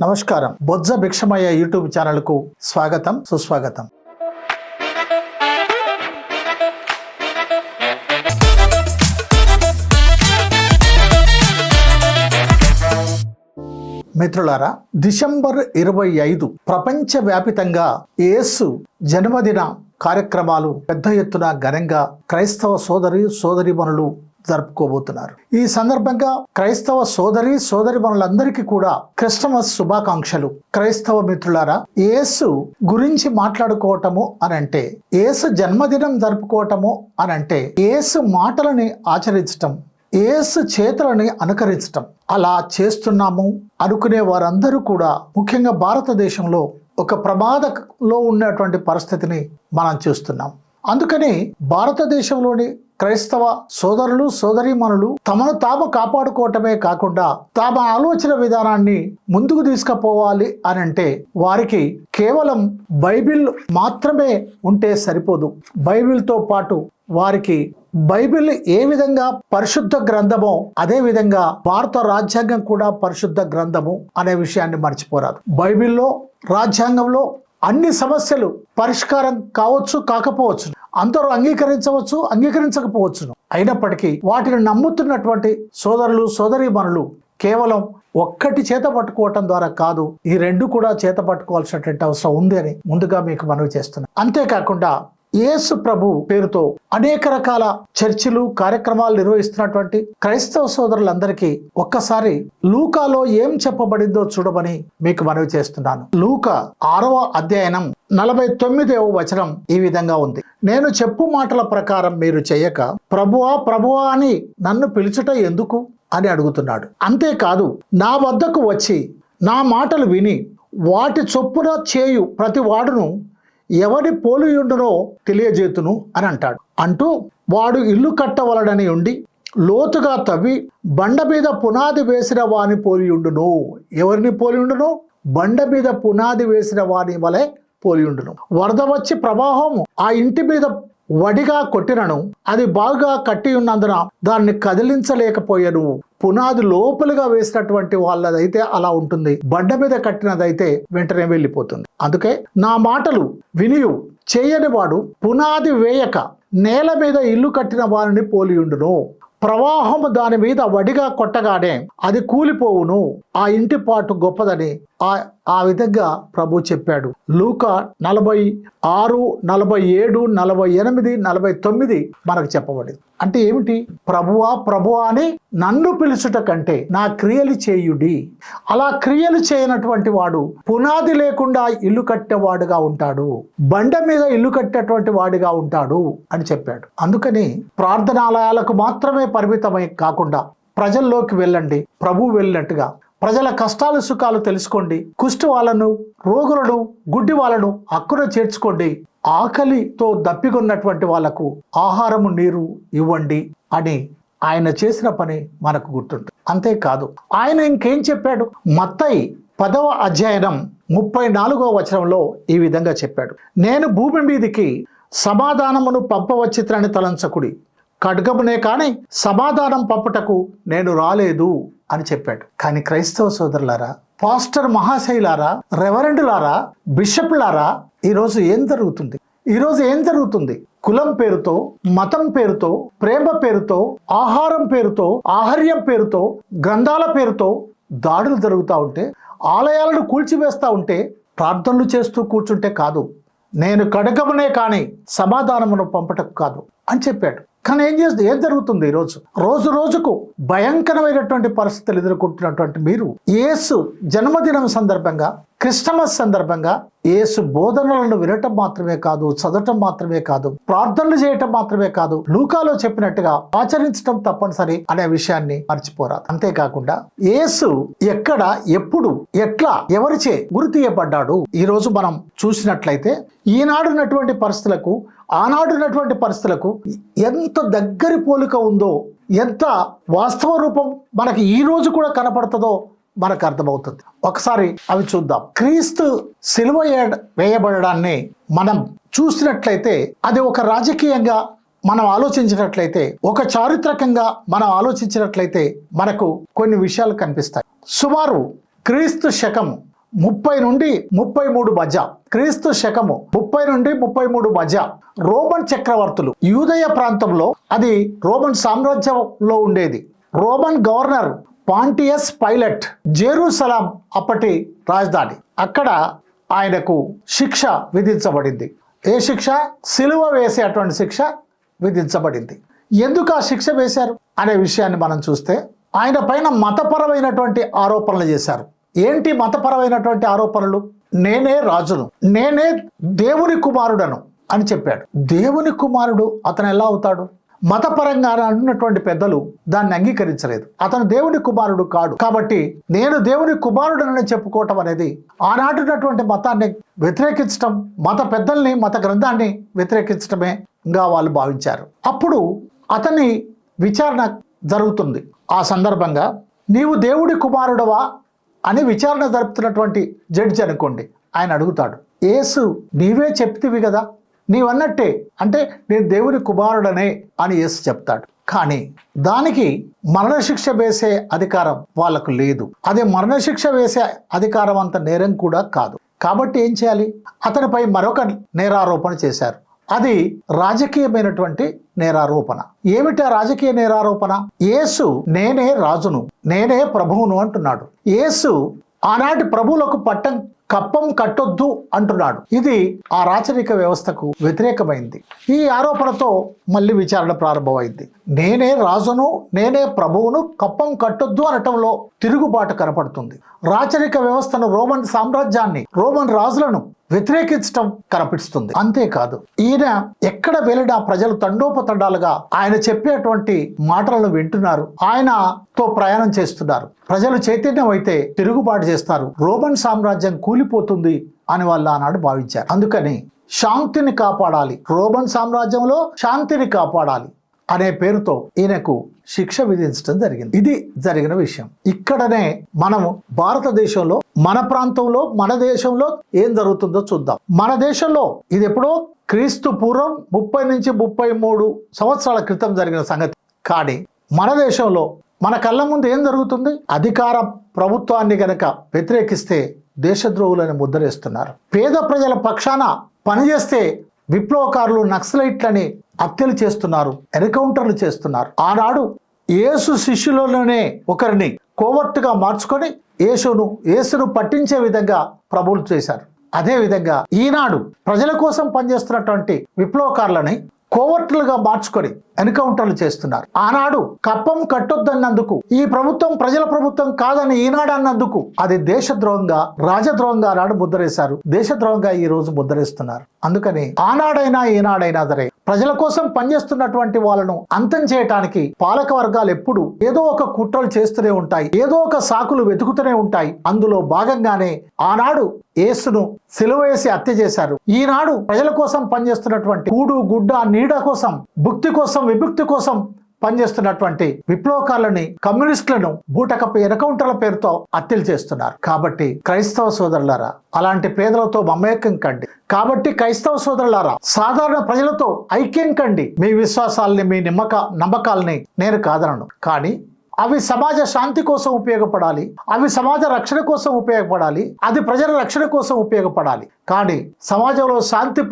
నమస్కారం. బొజ్జ భిక్షమయ్య యూట్యూబ్ ఛానల్కు స్వాగతం, సుస్వాగతం. మిత్రులారా, డిసెంబర్ 25 ప్రపంచవ్యాపితంగా యేసు జన్మదిన కార్యక్రమాలు పెద్ద ఎత్తున ఘనంగా క్రైస్తవ సోదరీమణులు జరుపుకోబోతున్నారు. ఈ సందర్భంగా క్రైస్తవ సోదరీమణులందరికీ కూడా క్రిస్టమస్ శుభాకాంక్షలు. క్రైస్తవ మిత్రులారా, యేసు గురించి మాట్లాడుకోవటము అనంటే, యేసు జన్మదినం జరుపుకోవటము అనంటే, యేసు మాటలని ఆచరించటం, యేసు చేతులని అనుకరించటం. అలా చేస్తున్నాము అనుకునే వారందరూ కూడా ముఖ్యంగా భారతదేశంలో ఒక ప్రమాదంలో ఉన్నటువంటి పరిస్థితిని మనం చూస్తున్నాం. అందుకని భారతదేశంలోని క్రైస్తవ సోదరీమణులు తమను తాము కాపాడుకోవటమే కాకుండా తమ ఆలోచన విధానాన్ని ముందుకు తీసుకుపోవాలి అని అంటే వారికి కేవలం బైబిల్ మాత్రమే ఉంటే సరిపోదు. బైబిల్తో పాటు వారికి బైబిల్ ఏ విధంగా పరిశుద్ధ గ్రంథమో అదే విధంగా భారత రాజ్యాంగం కూడా పరిశుద్ధ గ్రంథము అనే విషయాన్ని మర్చిపోరాదు. బైబిల్లో, రాజ్యాంగంలో అన్ని సమస్యలు పరిష్కారం కావచ్చు, కాకపోవచ్చు, అందరూ అంగీకరించవచ్చు, అంగీకరించకపోవచ్చును. అయినప్పటికీ వాటిని నమ్ముతున్నటువంటి సోదరీమణులు కేవలం ఒక్కటి చేత పట్టుకోవటం ద్వారా కాదు, ఈ రెండు కూడా చేత పట్టుకోవాల్సినటువంటి అవసరం ఉంది అని ముందుగా మీకు మనవి చేస్తున్నాను. అంతేకాకుండా యేసు ప్రభు పేరుతో అనేక రకాల చర్చిలు, కార్యక్రమాలు నిర్వహిస్తున్నటువంటి క్రైస్తవ సోదరులందరికీ ఒక్కసారి లూకాలో ఏం చెప్పబడిందో చూడమని మీకు మనవి చేస్తున్నాను. లూకా 6వ అధ్యాయం 49వ వచనం ఈ విధంగా ఉంది. నేను చెప్పు మాటల ప్రకారం మీరు చెయ్యక ప్రభువా అని నన్ను పిలుచుట ఎందుకు అని అడుగుతున్నాడు. అంతేకాదు, నా వద్దకు వచ్చి నా మాటలు విని వాటి చొప్పున చేయు ప్రతి వాడును ఎవరి పోలియుండునో తెలియజేతును అని అంటాడు. అంటూ వాడు ఇల్లు కట్టవలడని ఉండి లోతుగా తవ్వి బండ మీద పునాది వేసిన వాని పోలియుండును. ఎవరిని పోలియుండును? బండ మీద పునాది వేసిన వాని వలె పోలియుండును. వరద వచ్చి ప్రవాహము ఆ ఇంటి మీద వడిగా కొట్టినను అది బాగా కట్టి ఉన్నందున దాన్ని కదిలించలేకపోయాను. పునాది లోపలిగా వేసినటువంటి వాళ్ళదైతే అలా ఉంటుంది, బండ మీద కట్టినదైతే వెంటనే వెళ్ళిపోతుంది. అందుకే నా మాటలు వినియు చేయని వాడు పునాది వేయక నేల మీద ఇల్లు కట్టిన వారిని పోలియుండును. ప్రవాహము దాని మీద వడిగా కొట్టగానే అది కూలిపోవును. ఆ ఇంటి పాటు గొప్పదని ఆ విధంగా ప్రభు చెప్పాడు. లూకా 46, 47, 48, 49 మనకు చెప్పబడింది. అంటే ఏమిటి? ప్రభువా అని నన్ను పిలుచుట కంటే నా క్రియలు చేయుడి. అలా క్రియలు చేయనటువంటి వాడు పునాది లేకుండా ఇల్లు కట్టేవాడుగా ఉంటాడు, బండ మీద ఇల్లు కట్టేటువంటి వాడిగా ఉంటాడు అని చెప్పాడు. అందుకని ప్రార్థనాలయాలకు మాత్రమే పరిమితమై కాకుండా ప్రజల్లోకి వెళ్ళండి. ప్రభువు వెళ్ళినట్టుగా ప్రజల కష్టాలు సుఖాలు తెలుసుకోండి. కుష్టి వాళ్ళను, రోగులను, గుడ్డి వాళ్ళను హక్కున చేర్చుకోండి. ఆకలితో దప్పికొన్నటువంటి వాళ్లకు ఆహారము, నీరు ఇవ్వండి అని ఆయన చేసిన పని మనకు గుర్తుంటుంది. అంతేకాదు, ఆయన ఇంకేం చెప్పాడు? మత్తయి 10వ అధ్యాయం 34వ వచనంలో ఈ విధంగా చెప్పాడు. నేను భూమి మీదికి సమాధానమును పంపవచ్చిత్రని తలంచకుడి, ఖడ్గమునే కానీ సమాధానం పంపుటకు నేను రాలేదు అని చెప్పాడు. కానీ క్రైస్తవ సోదరులారా, పాస్టర్ మహాశైలారా, రెవరెండులారా, బిషప్లారా, ఈరోజు ఏం జరుగుతుంది? కులం పేరుతో, మతం పేరుతో, ప్రేమ పేరుతో, ఆహారం పేరుతో, ఆహార్యం పేరుతో, గ్రంథాల పేరుతో దాడులు జరుగుతూ ఉంటే, ఆలయాలను కూల్చివేస్తూ ఉంటే, ప్రార్థనలు చేస్తూ కూర్చుంటే కాదు, నేను కడగమునే కానీ సమాధానమును పంపటకు కాదు అని చెప్పాడు. కానీ ఏం జరుగుతుంది? రోజు రోజుకు భయంకరమైనటువంటి పరిస్థితులు ఎదుర్కొంటున్నటువంటి మీరు యేసు జన్మదినం సందర్భంగా, క్రిస్టమస్ సందర్భంగా యేసు బోధనలను వినటం మాత్రమే కాదు, చదవటం మాత్రమే కాదు, ప్రార్థనలు చేయటం మాత్రమే కాదు, లూకాలో చెప్పినట్టుగా ఆచరించడం తప్పనిసరి అనే విషయాన్ని మర్చిపోరాదు. అంతేకాకుండా యేసు ఎక్కడ, ఎప్పుడు, ఎట్లా, ఎవరిచే గురి తీయబడ్డాడు ఈ రోజు మనం చూసినట్లయితే ఈనాడున్నటువంటి పరిస్థితులకు, ఆనాడున్నటువంటి పరిస్థితులకు ఎంత దగ్గరి పోలిక ఉందో, ఎంత వాస్తవ రూపం మనకి ఈ రోజు కూడా కనపడుతుందో మనకు అర్థమవుతుంది. ఒకసారి అవి చూద్దాం. క్రీస్తు సిలువ వేయబడడాన్ని మనం చూసినట్లయితే అది ఒక రాజకీయంగా మనం ఆలోచించినట్లయితే, ఒక చారిత్రకంగా మనం ఆలోచించినట్లయితే మనకు కొన్ని విషయాలు కనిపిస్తాయి. సుమారు క్రీస్తు శకం 30 నుండి 33 మధ్య, క్రీస్తు శకము 30 నుండి 33 మధ్య రోమన్ చక్రవర్తులు యూదయ ప్రాంతంలో, అది రోమన్ సామ్రాజ్యంలో ఉండేది. రోమన్ గవర్నర్ పాంటియస్ పైలట్ జెరూసలాం అప్పటి రాజధాని. అక్కడ ఆయనకు శిక్ష విధించబడింది. ఏ శిక్ష? సిలువ వేసేటువంటి శిక్ష విధించబడింది. ఎందుకు ఆ శిక్ష వేశారు అనే విషయాన్ని మనం చూస్తే, ఆయన పైన మతపరమైనటువంటి ఆరోపణలు చేశారు. ఏంటి మతపరమైనటువంటి ఆరోపణలు? నేనే రాజును, నేనే దేవుని కుమారుడను అని చెప్పాడు. దేవుని కుమారుడు అతను ఎలా అవుతాడు? మతపరంగా అన్నటువంటి పెద్దలు దాన్ని అంగీకరించలేదు. అతను దేవుని కుమారుడు కాడు. కాబట్టి నేను దేవుని కుమారుడనని చెప్పుకోవటం అనేది ఆనాటినటువంటి మతాన్ని వ్యతిరేకించడం, మత పెద్దల్ని, మత గ్రంథాన్ని వ్యతిరేకించడమే గా వాళ్ళు భావించారు. అప్పుడు అతని విచారణ జరుగుతుంది. ఆ సందర్భంగా నీవు దేవుడి కుమారుడవా అని విచారణ జరుపుతున్నటువంటి జడ్జి అనుకోండి, ఆయన అడుగుతాడు, యేసు నీవే చెప్తివి కదా, నీవన్నట్టే, అంటే నేను దేవుని కుమారుడనే అని యేసు చెప్తాడు. కానీ దానికి మరణశిక్ష వేసే అధికారం వాళ్ళకు లేదు. అదే మరణశిక్ష వేసే అధికారం అంత నేరం కూడా కాదు. కాబట్టి ఏం చేయాలి? అతనిపై మరొక నేరారోపణ చేశారు. అది రాజకీయమైనటువంటి నేరారోపణ. ఏమిటా రాజకీయ నేరారోపణ? యేసు నేనే రాజును, నేనే ప్రభువును అంటున్నాడు. యేసు ఆనాటి ప్రభువులకు పట్టం కప్పం కట్టొద్దు అంటున్నాడు. ఇది ఆ రాచరిక వ్యవస్థకు వ్యతిరేకమైంది. ఈ ఆరోపణతో మళ్ళీ విచారణ ప్రారంభమైంది. నేనే రాజును, నేనే ప్రభువును కప్పం కట్టొద్దు అనటంలో తిరుగుబాటు కనపడుతుంది. రాచరిక వ్యవస్థను, రోమన్ సామ్రాజ్యాన్ని, రోమన్ రాజులను వ్యతిరేకించడం కనిపిస్తుంది. అంతేకాదు, ఈయన ఎక్కడ వెళ్ళినా ప్రజలు తండోపతండాలుగా ఆయన చెప్పేటువంటి మాటలను వింటున్నారు, ఆయనతో ప్రయాణం చేస్తున్నారు. ప్రజలు చైతన్యం అయితే తిరుగుబాటు చేస్తారు, రోమన్ సామ్రాజ్యం కూలిపోతుంది అని వాళ్ళు ఆనాడు భావించారు. అందుకని శాంతిని కాపాడాలి, రోమన్ సామ్రాజ్యంలో శాంతిని కాపాడాలి అనే పేరుతో ఈయనకు శిక్ష విధించడం జరిగింది. ఇది జరిగిన విషయం. ఇక్కడనే మనము భారతదేశంలో, మన ప్రాంతంలో, మన దేశంలో ఏం జరుగుతుందో చూద్దాం. మన దేశంలో ఇది ఎప్పుడో క్రీస్తు పూర్వం 30 నుంచి 33 సంవత్సరాల క్రితం జరిగిన సంగతి. కానీ మన దేశంలో మన కళ్ళ ముందు ఏం జరుగుతుంది? అధికార ప్రభుత్వాన్ని గనక వ్యతిరేకిస్తే దేశద్రోహులని ముద్రేస్తున్నారు. పేద ప్రజల పక్షాన పనిచేస్తే విప్లవకారులు, నక్సలైట్లని హత్యలు చేస్తున్నారు, ఎన్కౌంటర్లు చేస్తున్నారు. ఆనాడు యేసు శిష్యులలోనే ఒకరిని కోవర్టుగా మార్చుకొని యేసును పట్టించే విధంగా ప్రభువులు చేశారు. అదే విధంగా ఈనాడు ప్రజల కోసం పనిచేస్తున్నటువంటి విప్లవకారులని కోవర్టులుగా మార్చుకొని ఎన్కౌంటర్లు చేస్తున్నారు. ఆనాడు కప్పం కట్టొద్దన్నందుకు, ఈ ప్రభుత్వం ప్రజల ప్రభుత్వం కాదని ఈనాడు అన్నందుకు అది దేశద్రోహంగా, రాజద్రోహంగా ఆనాడు ముద్రేశారు. దేశద్రోహంగా ఈ రోజు ముద్రేస్తున్నారు. అందుకని ఆనాడైనా ఈనాడైనా సరే ప్రజల కోసం పనిచేస్తున్నటువంటి వాళ్ళను అంతం చేయటానికి పాలక వర్గాలు ఎప్పుడు ఏదో ఒక కుట్రలు చేస్తూనే ఉంటాయి, ఏదో ఒక సాకులు వెతుకుతూనే ఉంటాయి. అందులో భాగంగానే ఆనాడు యేసును సిలువ వేసి హత్య చేశారు. ఈనాడు ప్రజల కోసం పనిచేస్తున్నటువంటి కూడు గుడ్డ నీడ కోసం, భుక్తి కోసం, విముక్తి కోసం పనిచేస్తున్నటువంటి విప్లవకారులని, కమ్యూనిస్టులను బూటకపు ఎన్కౌంటర్ల పేరుతో హత్యలు చేస్తున్నారు. కాబట్టి క్రైస్తవ సోదరులారా, అలాంటి పేదలతో మమేకం కండి. కాబట్టి క్రైస్తవ సోదరులారా, సాధారణ ప్రజలతో ఐక్యం కండి. మీ విశ్వాసాలని, మీ నమ్మకాలని నేను కాదనను, కానీ అవి సమాజ శాంతి కోసం ఉపయోగపడాలి, అవి సమాజ రక్షణ కోసం ఉపయోగపడాలి, అది ప్రజల రక్షణ కోసం ఉపయోగపడాలి. కానీ సమాజంలో శాంతి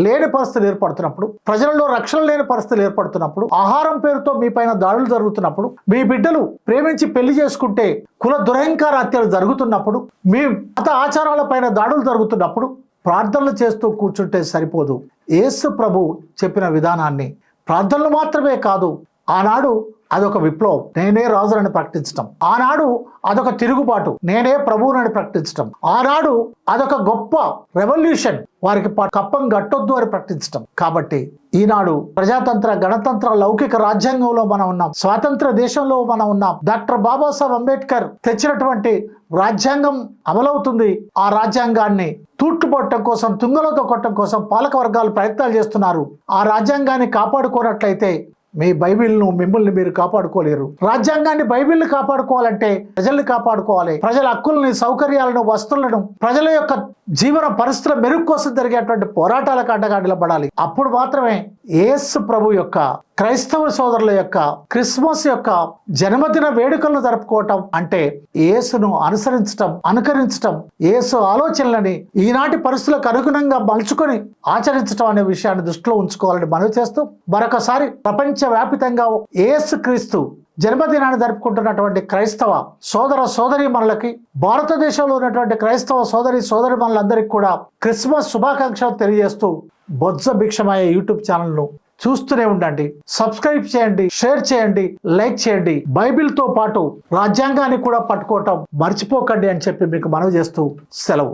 లేని పరిస్థితులు ఏర్పడుతున్నప్పుడు, ప్రజలలో రక్షణ లేని పరిస్థితులు ఏర్పడుతున్నప్పుడు, ఆహారం పేరుతో మీ పైన దాడులు జరుగుతున్నప్పుడు, మీ బిడ్డలు ప్రేమించి పెళ్లి చేసుకుంటే కుల దురహంకార హత్యలు జరుగుతున్నప్పుడు, మీ మత ఆచారాల పైన దాడులు జరుగుతున్నప్పుడు ప్రార్థనలు చేస్తూ కూర్చుంటే సరిపోదు. యేసు ప్రభు చెప్పిన విధానాన్ని, ప్రార్థనలు మాత్రమే కాదు, ఆనాడు అదొక విప్లవం, నేనే రాజునని ప్రకటించడం. ఆనాడు అదొక తిరుగుబాటు, నేనే ప్రభువునని ప్రకటించడం. ఆనాడు అదొక గొప్ప రెవల్యూషన్, వారికి కప్పం గట్టొద్దు అని ప్రకటించడం. కాబట్టి ఈనాడు ప్రజాతంత్ర, గణతంత్ర, లౌకిక రాజ్యాంగంలో మనం ఉన్నాం, స్వాతంత్ర దేశంలో మనం ఉన్నాం. డాక్టర్ బాబాసాహెబ్ అంబేద్కర్ తెచ్చినటువంటి రాజ్యాంగం అమలవుతుంది. ఆ రాజ్యాంగాన్ని తూట్టుపట్టడం కోసం, తుంగలో తొక్కడం కోసం పాలక వర్గాలు ప్రయత్నాలు చేస్తున్నారు. ఆ రాజ్యాంగాన్ని కాపాడుకోనట్లయితే మీ బైబిల్ను మిమ్మల్ని మీరు కాపాడుకోలేరు. రాజ్యాంగాన్ని బైబిల్ని కాపాడుకోవాలంటే ప్రజల్ని కాపాడుకోవాలి. ప్రజల హక్కుల్ని, సౌకర్యాలను, వస్తువులను, ప్రజల యొక్క జీవన పరిస్థితుల మెరుగు కోసం జరిగేటువంటి పోరాటాలకు అండగా నిలబడాలి. అప్పుడు మాత్రమే యేసు ప్రభు యొక్క, క్రైస్తవ సోదరుల యొక్క క్రిస్మస్ యొక్క జన్మదిన వేడుకలను జరుపుకోవటం అంటే యేసును అనుకరించటం, యేసు ఆలోచనలని ఈనాటి పరిస్థితులకు అనుగుణంగా మలుచుకొని ఆచరించడం అనే విషయాన్ని దృష్టిలో ఉంచుకోవాలని మనవి చేస్తూ మరొకసారి ప్రపంచవ్యాపితంగా యేసు క్రీస్తు జన్మదినాన్ని జరుపుకుంటున్నటువంటి క్రైస్తవ సోదరీమణులకి, భారతదేశంలో ఉన్నటువంటి క్రైస్తవ సోదరీమణులందరికీ కూడా క్రిస్మస్ శుభాకాంక్షలు తెలియజేస్తూ బొజ్జ భిక్షమయ్యే యూట్యూబ్ ఛానల్ను చూస్తూనే ఉండండి. సబ్స్క్రైబ్ చేయండి, షేర్ చేయండి, లైక్ చేయండి. బైబిల్తో పాటు రాజ్యాంగాన్ని కూడా పట్టుకోవటం మర్చిపోకండి అని చెప్పి మీకు మనవి చేస్తూ సెలవు.